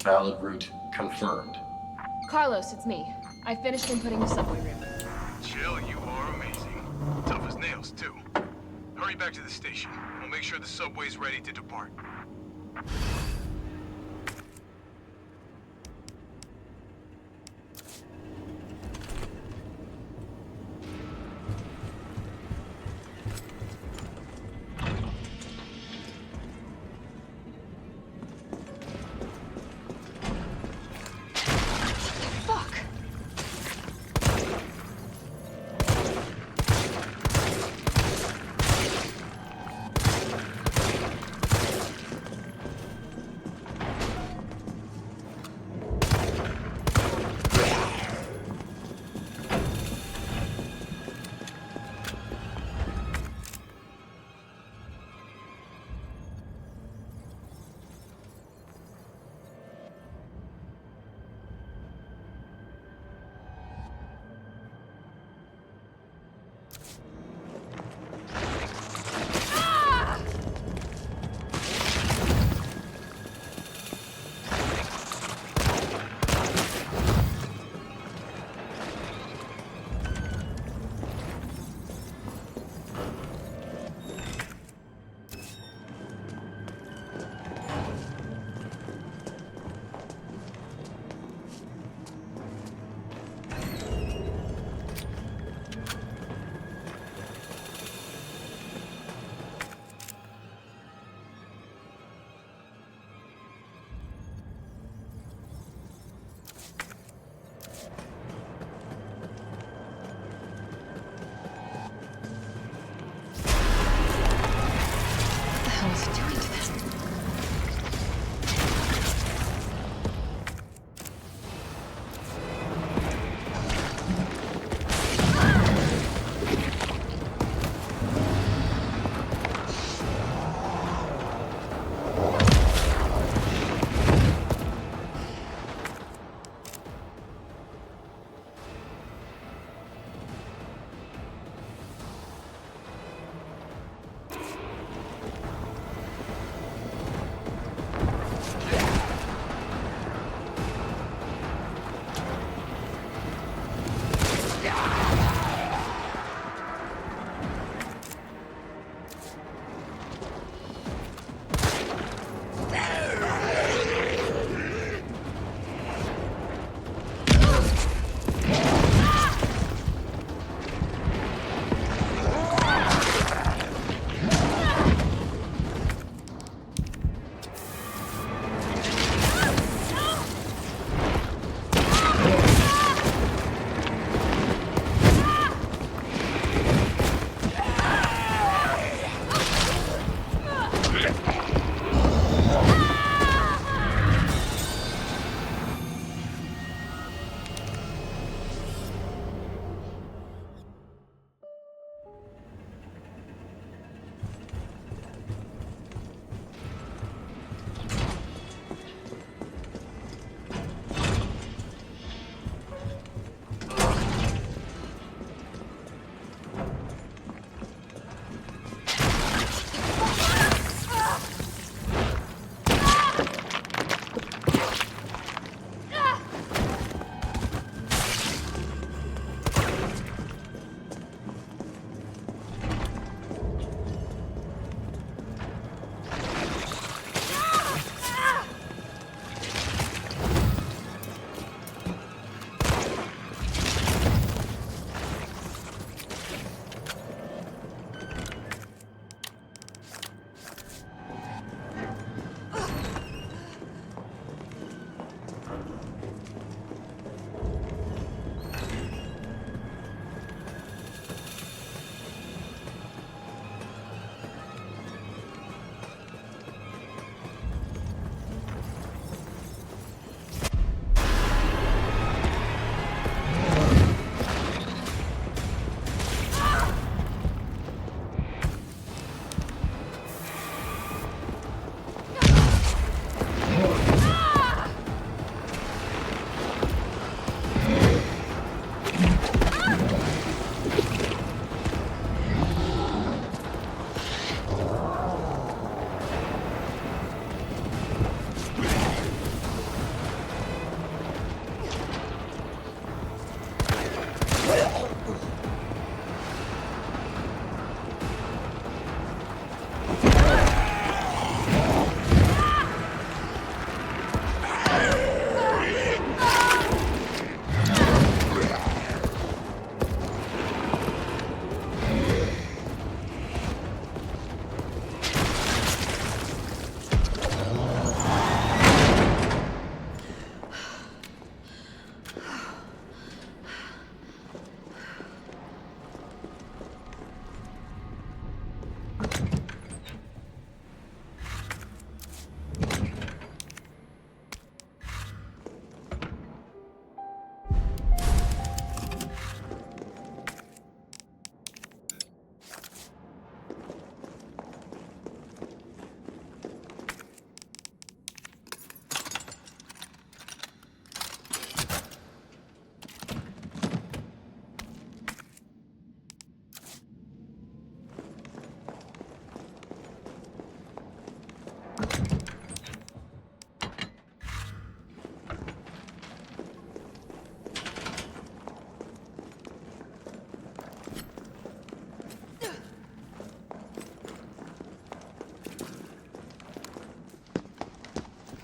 Valid route confirmed. Carlos, it's me. I finished inputting the subway route. Jill, you are amazing. Tough as nails, too. Hurry back to the station. We'll make sure the subway's ready to depart. Fuck!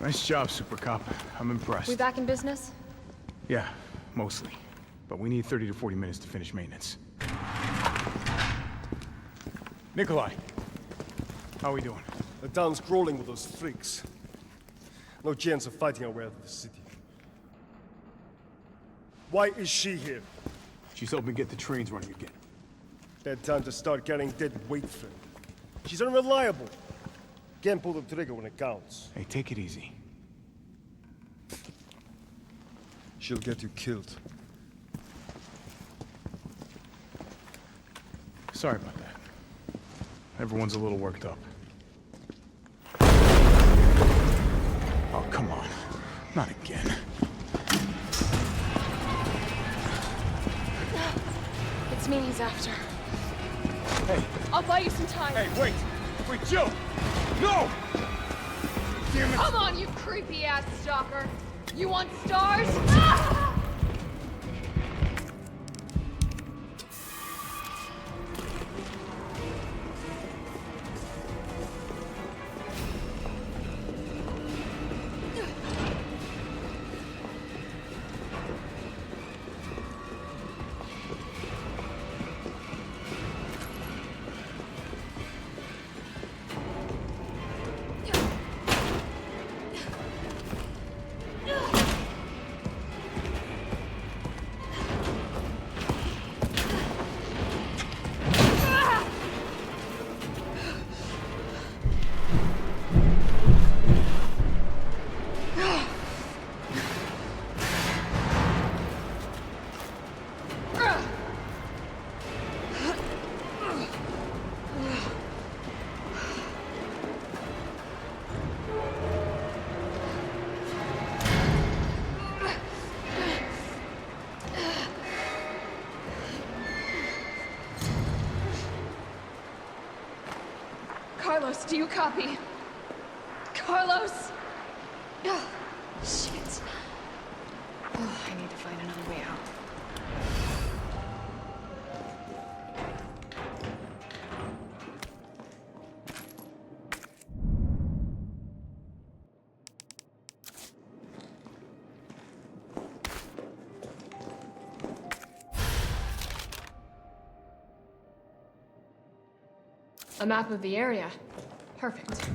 Nice job, Super Cop. I'm impressed. We back in business? Yeah, mostly. But we need 30 to 40 minutes to finish maintenance. Nikolai, how are we doing? The town's crawling with those freaks. No chance of fighting our way out of the city. Why is she here? She's helping get the trains running again. Bad time to start carrying dead weight, friend. She's unreliable. Can't pull the trigger when it counts. Hey, take it easy. She'll get you killed. Sorry about that. Everyone's a little worked up. Oh, come on. Not again. It's me he's after. Hey, I'll buy you some time. hey, wait! Wait, Jill! No! Damn it! Come on, you creepy-ass stalker! You want stars? Ah! Carlos, do you copy? Carlos! Oh, shit. Oh, I need to find another way out. A map of the area. Perfect.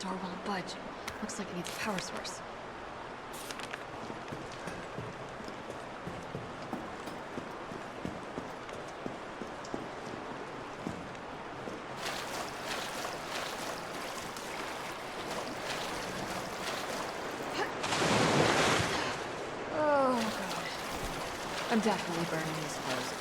Door won't budge. Looks like it needs a power source. Oh, God. I'm definitely burning these clothes.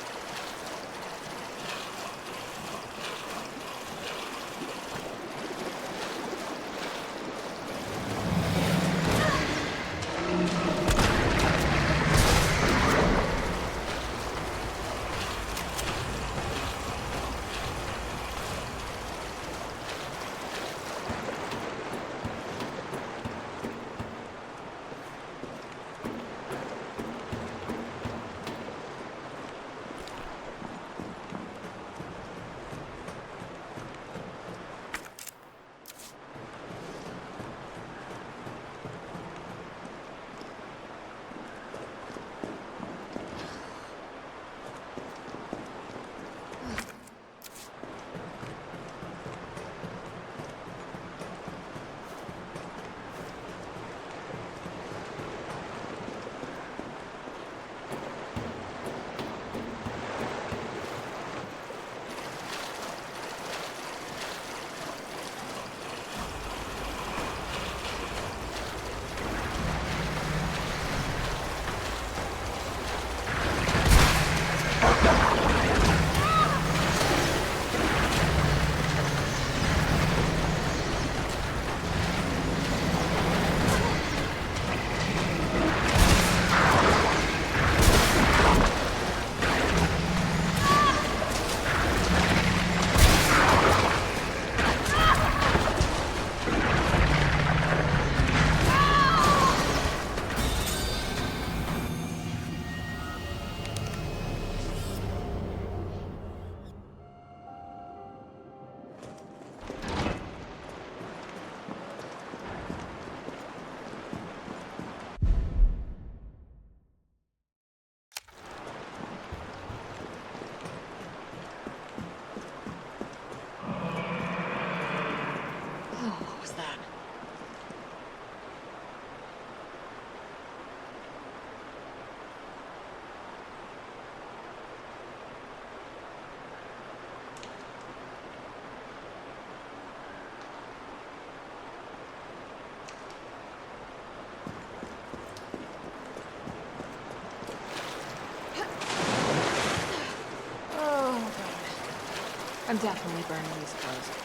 I'm definitely burning these clothes.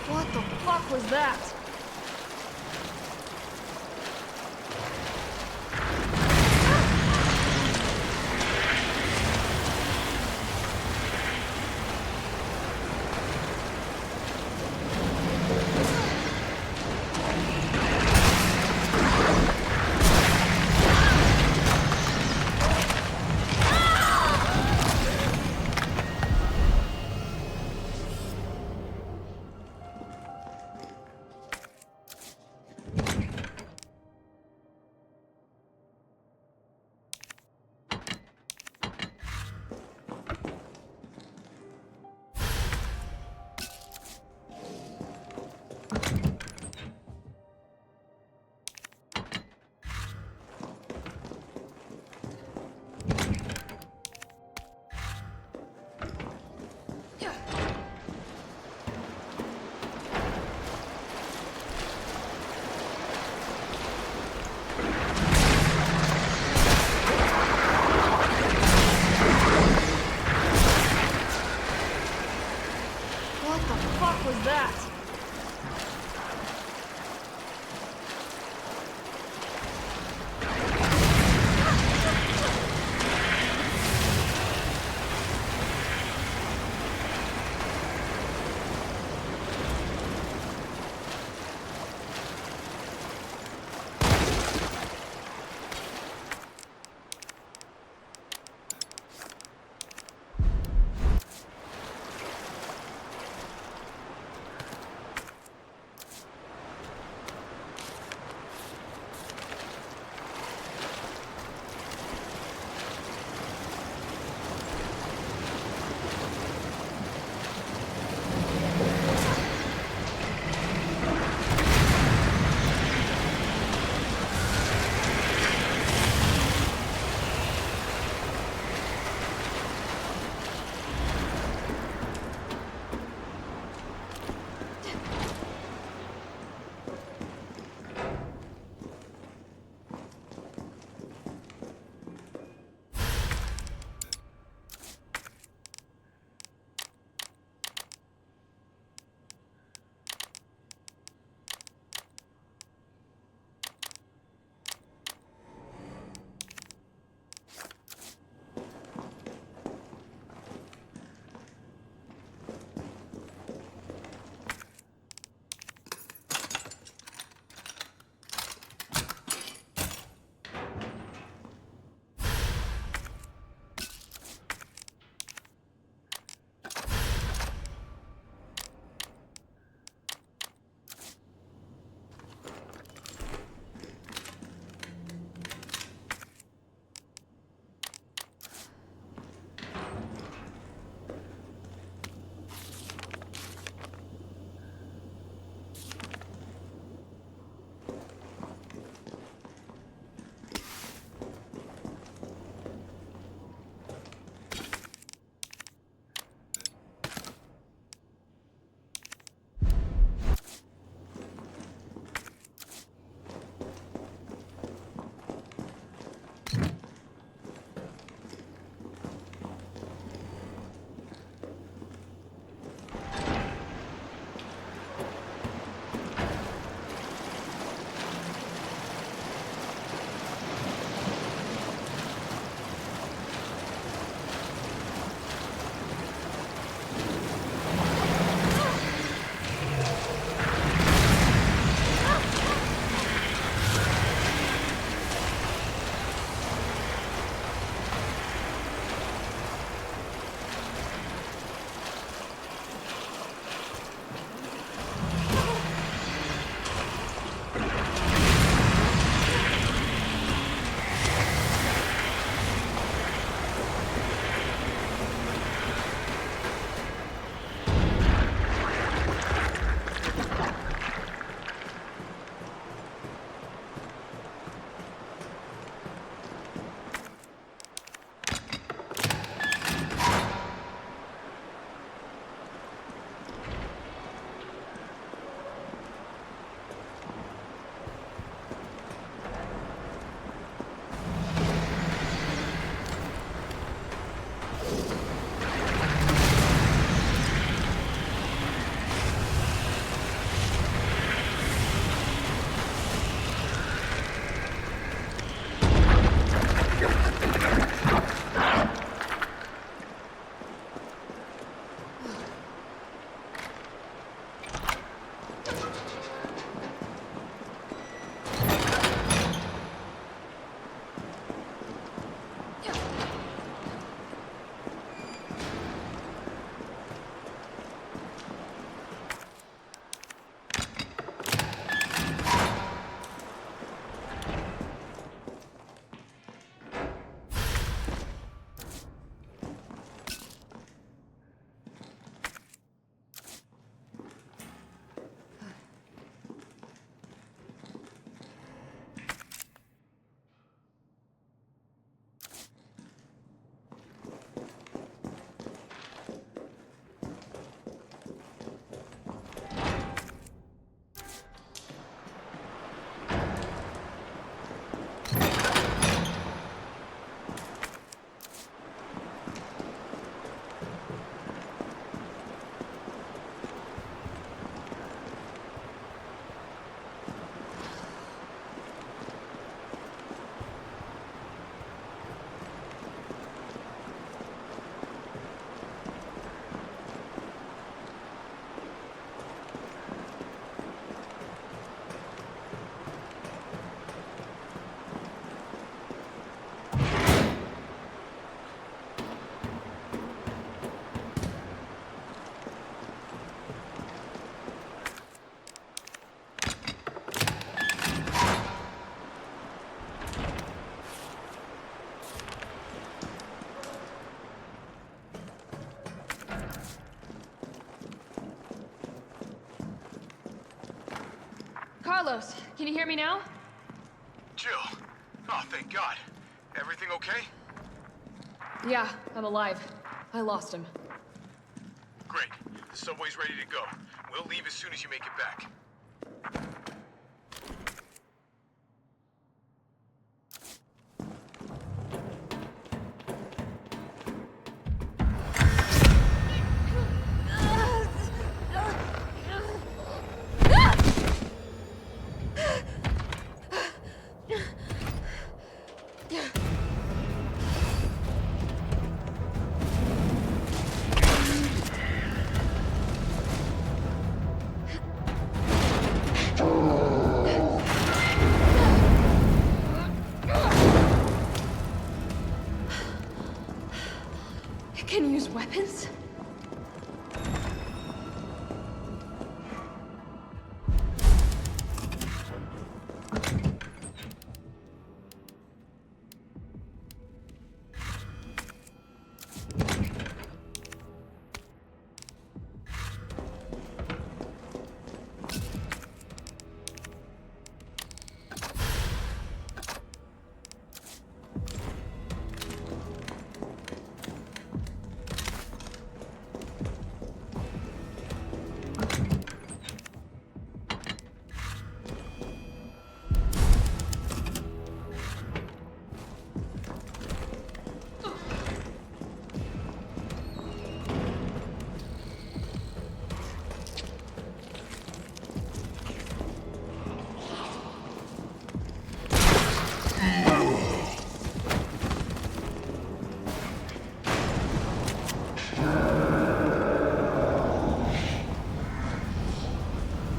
What the fuck was that? Carlos, can you hear me now? Jill. Oh, thank God. Everything okay? Yeah, I'm alive. I lost him. Great. The subway's ready to go. We'll leave as soon as you make it back. It can use weapons?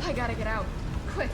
I gotta get out. Quick.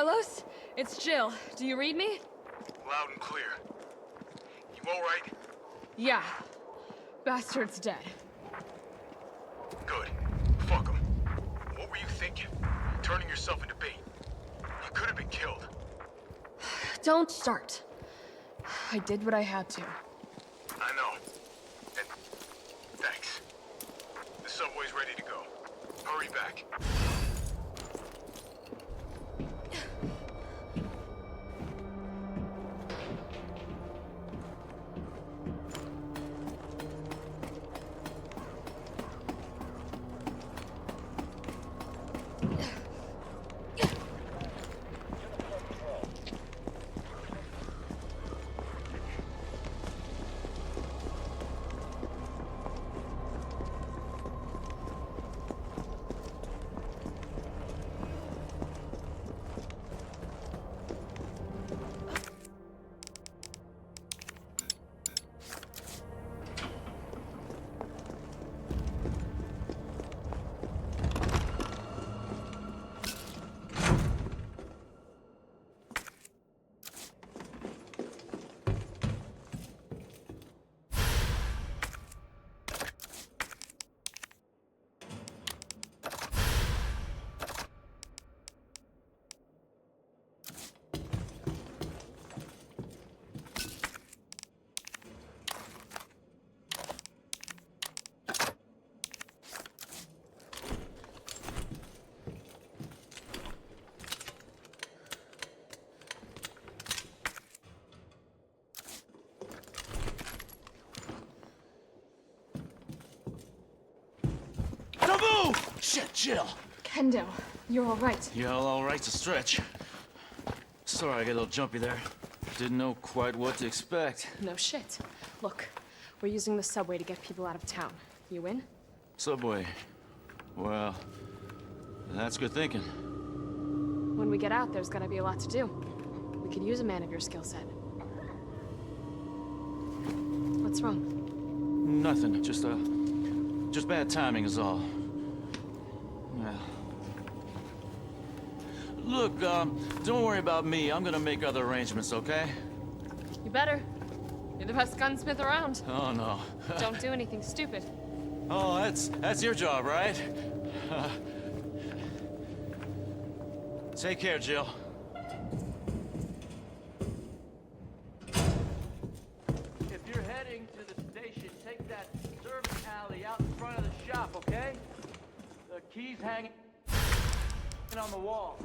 Carlos, it's Jill. Do you read me? Loud and clear. You all right? Yeah. Bastard's dead. Good. Fuck him. What were you thinking? Turning yourself into bait. You could have been killed. Don't start. I did what I had to. I know. And thanks. The subway's ready to go. Hurry back. Don't move! Shit, Jill. Kendo, you're all right. Yeah, all right's a stretch. Sorry I got a little jumpy there. Didn't know quite what to expect. No shit. Look, we're using the subway to get people out of town. You in? Subway. Well, that's good thinking. When we get out, there's gonna be a lot to do. We could use a man of your skill set. What's wrong? Nothing. Just bad timing is all. Yeah. Look, don't worry about me. I'm gonna make other arrangements, okay? You better. You're the best gunsmith around. Oh, no. Don't do anything stupid. Oh, that's your job, right? Take care, Jill. If you're heading to the station, take that service alley out in front of the shop, okay? The key's hanging on the wall.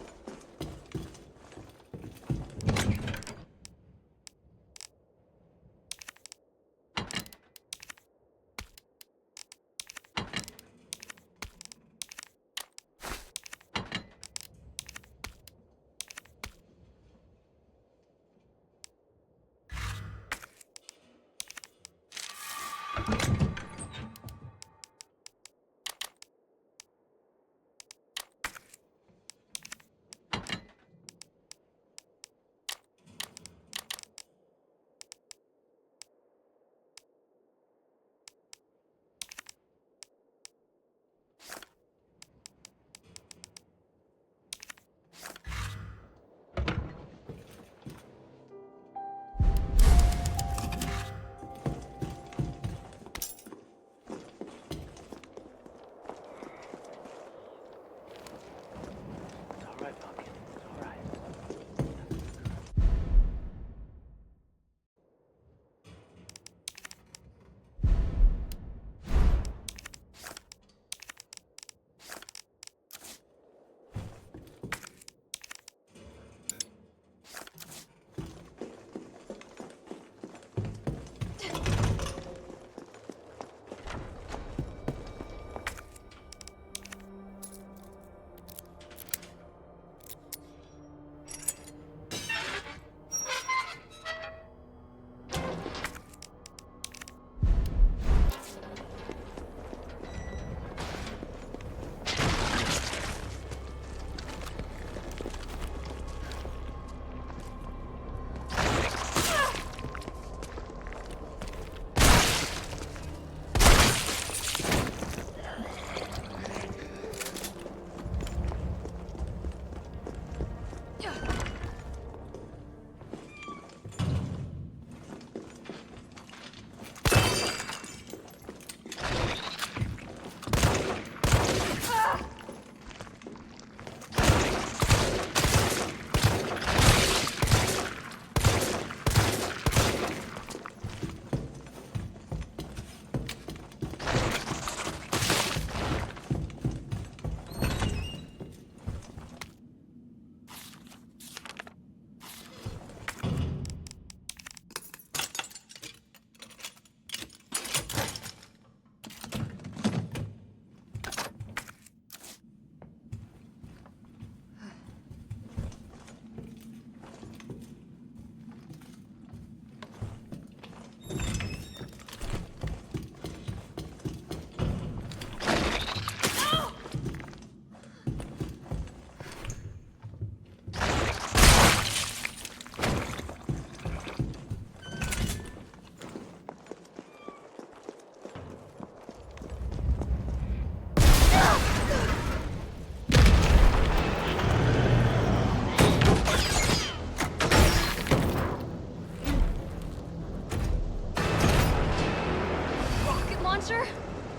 monster?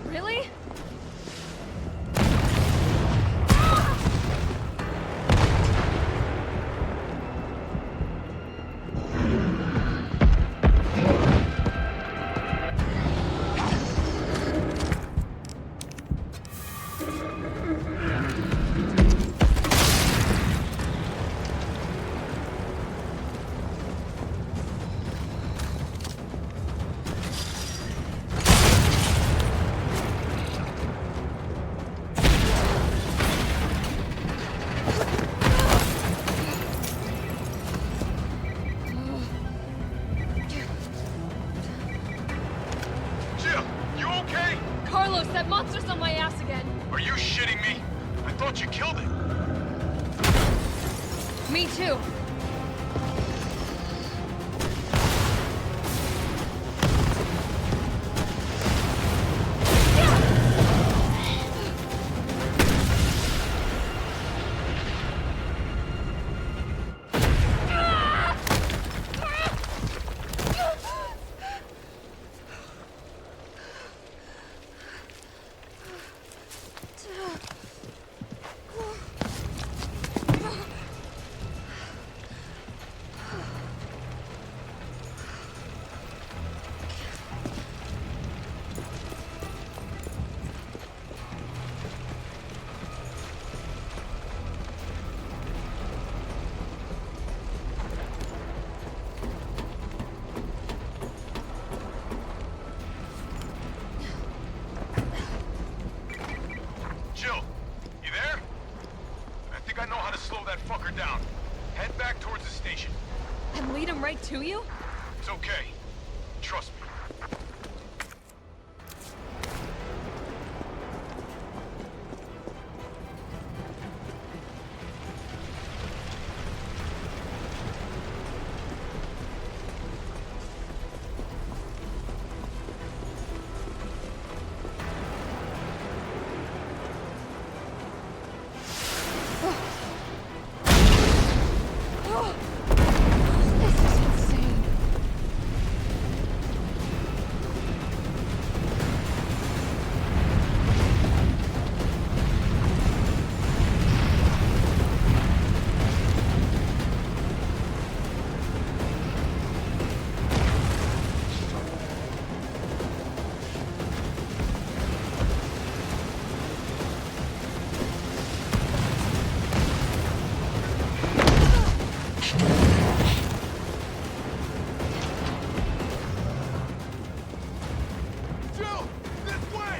Really? Jill, you okay? Carlos, that monster's on my ass again. Are you shitting me? I thought you killed it. Me too. Jill, you there? I think I know how to slow that fucker down. Head back towards the station. And lead him right to you? It's okay. Trust me. This is insane. Jill, this way!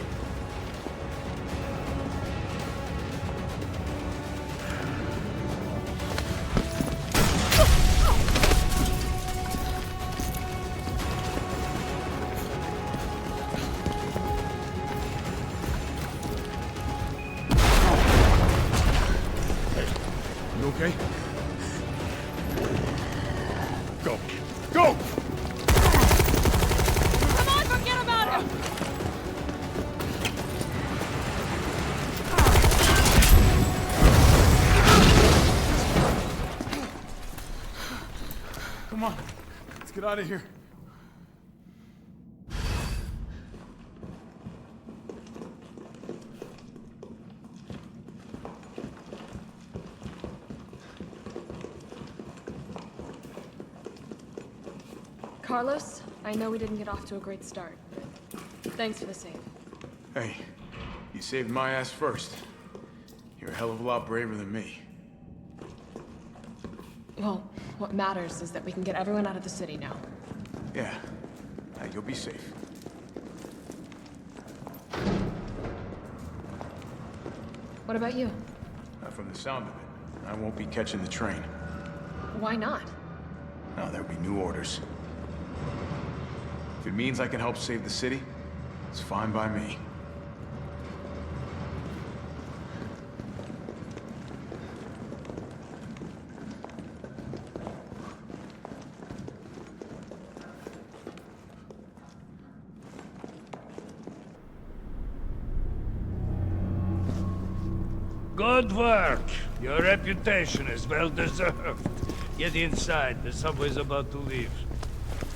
You okay? Go. Go! Come on, forget about him! Come on. Let's get out of here. Carlos, I know we didn't get off to a great start. Thanks for the save. Hey, you saved my ass first. You're a hell of a lot braver than me. Well, what matters is that we can get everyone out of the city now. Yeah. You'll be safe. What about you? From the sound of it, I won't be catching the train. Why not? No, there'll be new orders. If it means I can help save the city, it's fine by me. Good work. Your reputation is well deserved. Get inside. The subway's about to leave.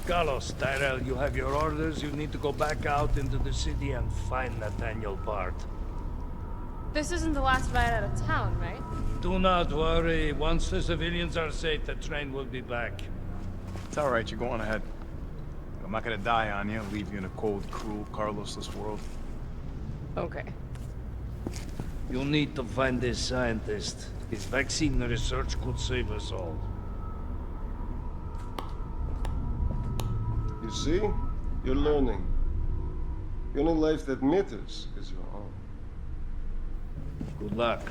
Carlos, Tyrell, you have your orders. You need to go back out into the city and find Nathaniel Bard. This isn't the last ride out of town, right? Do not worry. Once the civilians are safe, the train will be back. It's all right, you're going ahead. I'm not gonna die on you, leave you in a cold, cruel, Carlosless world. Okay. You need to find this scientist. His vaccine research could save us all. You see? You're learning. The only life that matters is your own. Good luck.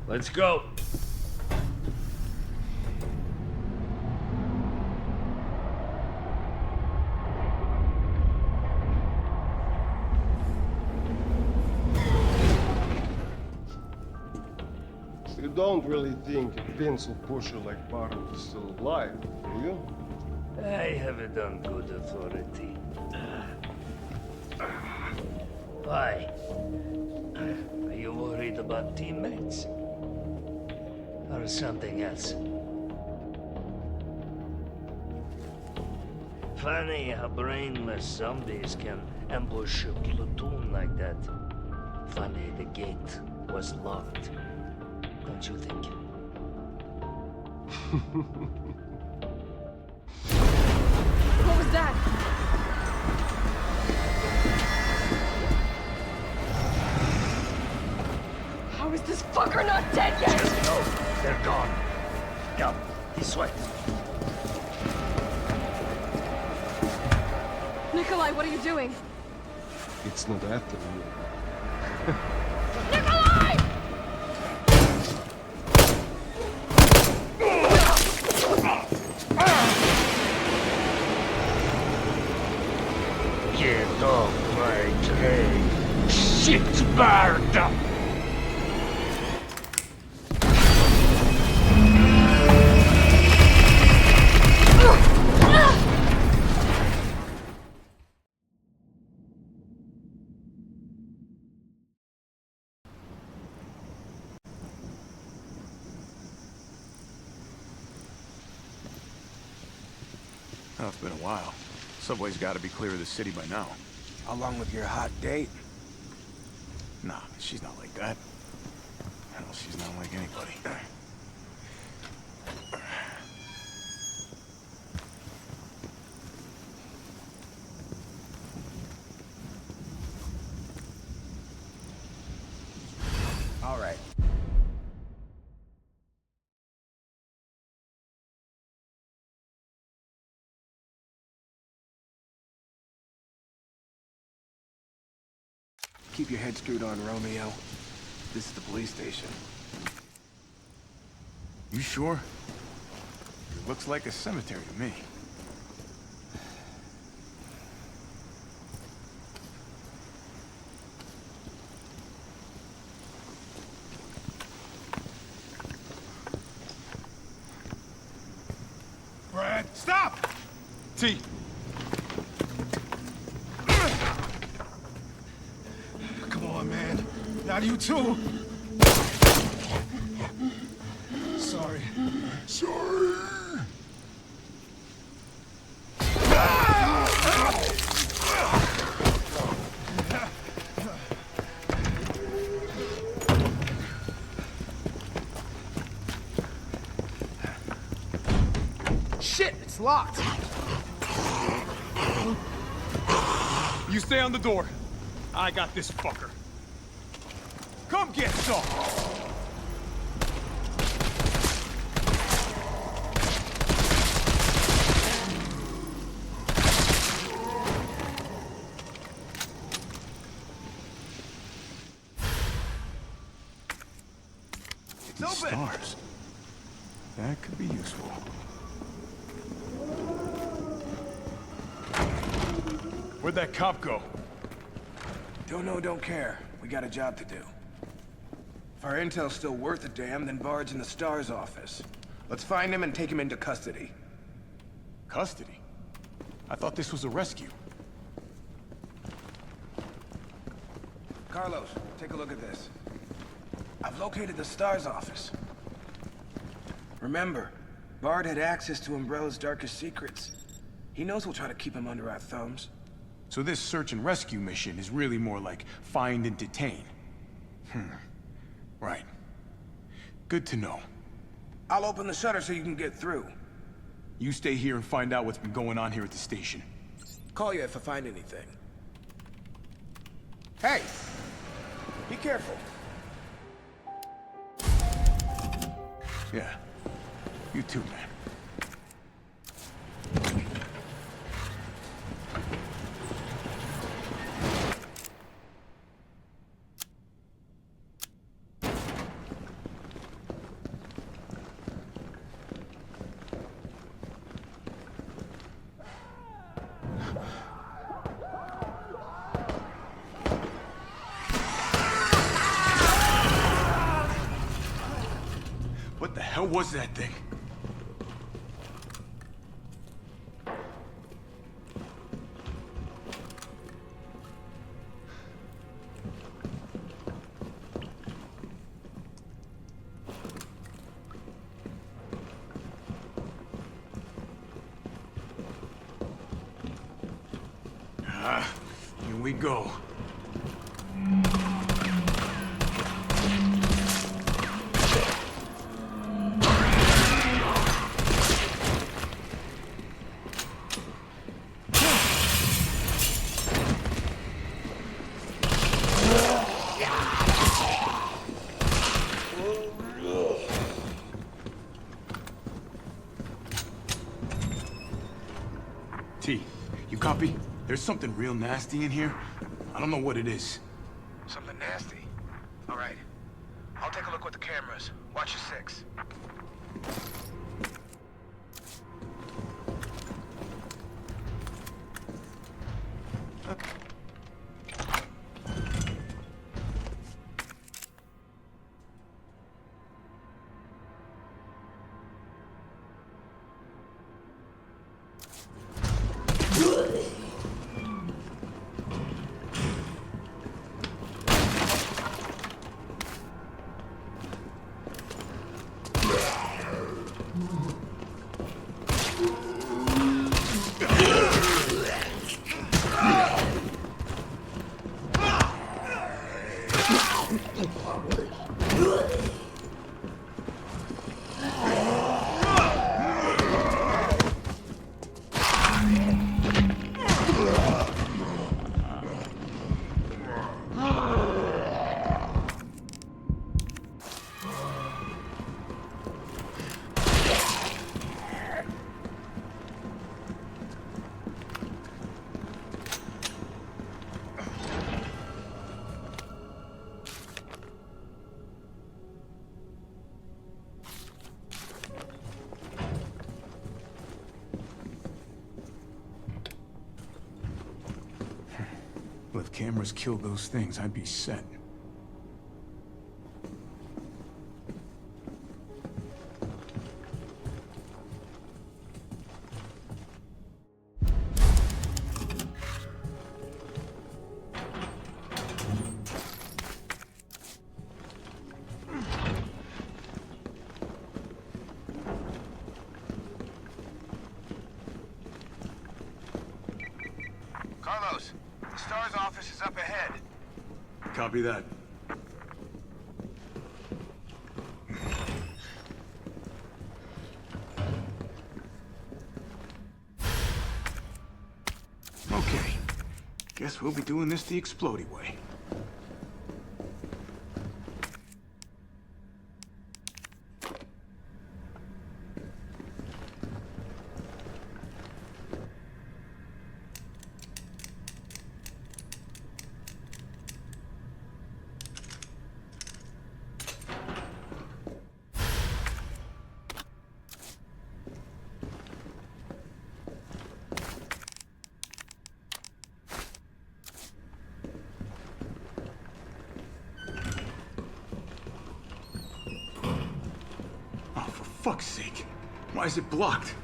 Let's go. You don't really think a pencil pusher like Bard is still alive, do you? I have it on good authority. Why? Are you worried about teammates? Or something else? Funny how brainless zombies can ambush a platoon like that. Funny the gate was locked. Don't you think? What was that? How is this fucker not dead yet? Just know they're gone. Come, this way. Nikolai, what are you doing? It's not after you. Nikolai! Get off my train. Shit, Bard! Oh, it's been a while. Subway's gotta be clear of the city by now. Along with your hot date? Nah, she's not like that. Hell, she's not like anybody. All right. Keep your head screwed on, Romeo. This is the police station. You sure? It looks like a cemetery to me. Brad, stop! T. Come on, man. Not you too. Sorry. Sorry. Shit, it's locked. You stay on the door. I got this fucker. Come get some! It's open. Stars. That could be useful. Where'd that cop go? Don't know, don't care. We got a job to do. If our intel's still worth a damn, then Bard's in the STARS office. Let's find him and take him into custody. Custody? I thought this was a rescue. Carlos, take a look at this. I've located the STARS office. Remember, Bard had access to Umbrella's darkest secrets. He knows we'll try to keep him under our thumbs. So this search and rescue mission is really more like find and detain. Right. Good to know. I'll open the shutter so you can get through. You stay here and find out what's been going on here at the station. Call you if I find anything. Hey! Be careful. Yeah. You too, man. What the hell was that thing? Here we go. T, you copy? There's something real nasty in here. I don't know what it is. Something nasty. All right. I'll take a look with the cameras. Watch your six. Well, if cameras killed those things, I'd be set. Carlos, the STARS office is up ahead. Copy that. Okay. Guess we'll be doing this the explodey way. Oh, for fuck's sake. Why is it blocked?